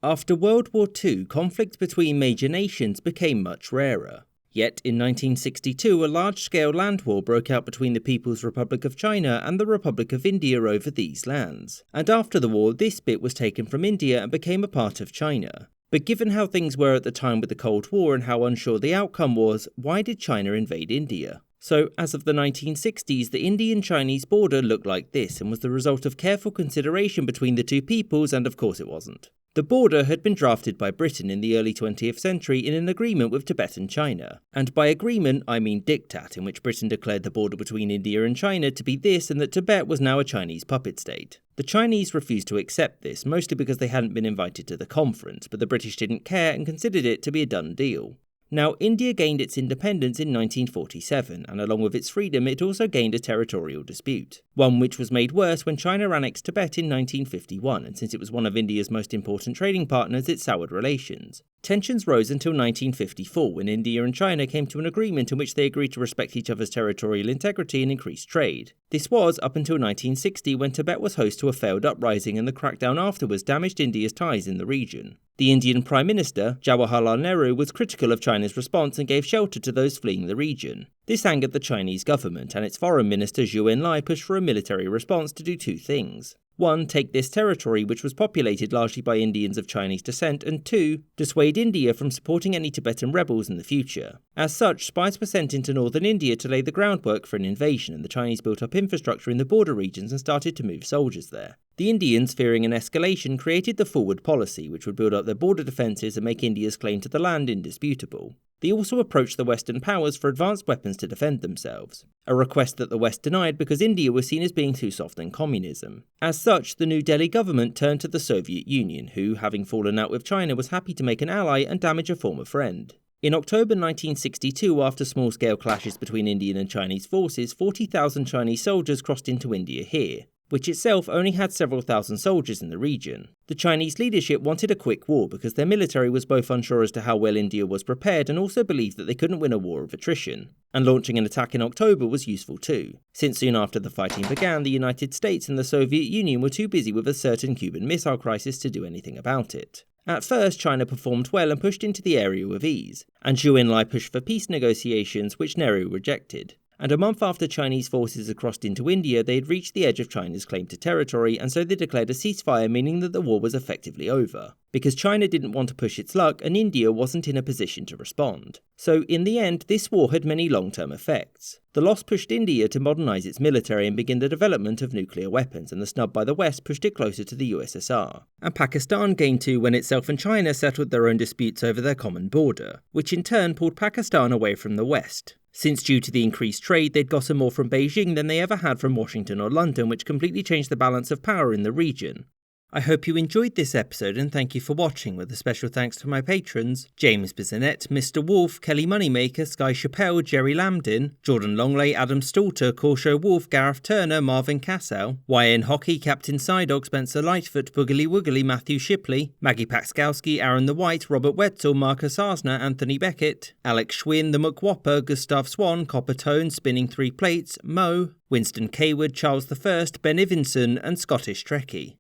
After World War II, conflict between major nations became much rarer. Yet in 1962, a large-scale land war broke out between the People's Republic of China and the Republic of India over these lands. And after the war, this bit was taken from India and became a part of China. But given how things were at the time with the Cold War and how unsure the outcome was, why did China invade India? So, as of the 1960s, the Indian-Chinese border looked like this and was the result of careful consideration between the two peoples, and of course it wasn't. The border had been drafted by Britain in the early 20th century in an agreement with Tibet and China. And by agreement, I mean diktat, in which Britain declared the border between India and China to be this and that Tibet was now a Chinese puppet state. The Chinese refused to accept this, mostly because they hadn't been invited to the conference, but the British didn't care and considered it to be a done deal. Now, India gained its independence in 1947, and along with its freedom, it also gained a territorial dispute. One which was made worse when China annexed Tibet in 1951, and since it was one of India's most important trading partners, it soured relations. Tensions rose until 1954, when India and China came to an agreement in which they agreed to respect each other's territorial integrity and increase trade. This was up until 1960, when Tibet was host to a failed uprising, and the crackdown afterwards damaged India's ties in the region. The Indian Prime Minister, Jawaharlal Nehru, was critical of China's response and gave shelter to those fleeing the region. This angered the Chinese government, and its foreign minister Zhou Enlai pushed for a military response to do two things. 1. Take this territory, which was populated largely by Indians of Chinese descent, and 2. Dissuade India from supporting any Tibetan rebels in the future. As such, spies were sent into northern India to lay the groundwork for an invasion, and the Chinese built up infrastructure in the border regions and started to move soldiers there. The Indians, fearing an escalation, created the Forward Policy, which would build up their border defences and make India's claim to the land indisputable. They also approached the Western powers for advanced weapons to defend themselves, a request that the West denied because India was seen as being too soft on communism. As such, the New Delhi government turned to the Soviet Union, who, having fallen out with China, was happy to make an ally and damage a former friend. In October 1962, after small-scale clashes between Indian and Chinese forces, 40,000 Chinese soldiers crossed into India here, which itself only had several thousand soldiers in the region. The Chinese leadership wanted a quick war because their military was both unsure as to how well India was prepared and also believed that they couldn't win a war of attrition. And launching an attack in October was useful too, since soon after the fighting began, the United States and the Soviet Union were too busy with a certain Cuban Missile Crisis to do anything about it. At first, China performed well and pushed into the area with ease, and Zhou Enlai pushed for peace negotiations, which Nehru rejected. And a month after Chinese forces had crossed into India, they had reached the edge of China's claim to territory, and so they declared a ceasefire, meaning that the war was effectively over. Because China didn't want to push its luck, and India wasn't in a position to respond. So, in the end, this war had many long-term effects. The loss pushed India to modernise its military and begin the development of nuclear weapons, and the snub by the West pushed it closer to the USSR. And Pakistan gained too when itself and China settled their own disputes over their common border, which in turn pulled Pakistan away from the West, since due to the increased trade they'd gotten more from Beijing than they ever had from Washington or London, which completely changed the balance of power in the region. I hope you enjoyed this episode and thank you for watching, with a special thanks to my patrons James Bizanet, Mr. Wolf, Kelly Moneymaker, Sky Chappelle, Jerry Lambdin, Jordan Longley, Adam Stalter, Corsho Wolf, Gareth Turner, Marvin Cassell, YN Hockey, Captain Psydog, Spencer Lightfoot, Boogly Woogly, Matthew Shipley, Maggie Paxkowski, Aaron the White, Robert Wetzel, Marcus Arsner, Anthony Beckett, Alex Schwinn, The McWhopper, Gustav Swan, Copper Tone, Spinning Three Plates, Mo, Winston Cayward, Charles I, Ben Ivinson and Scottish Trekkie.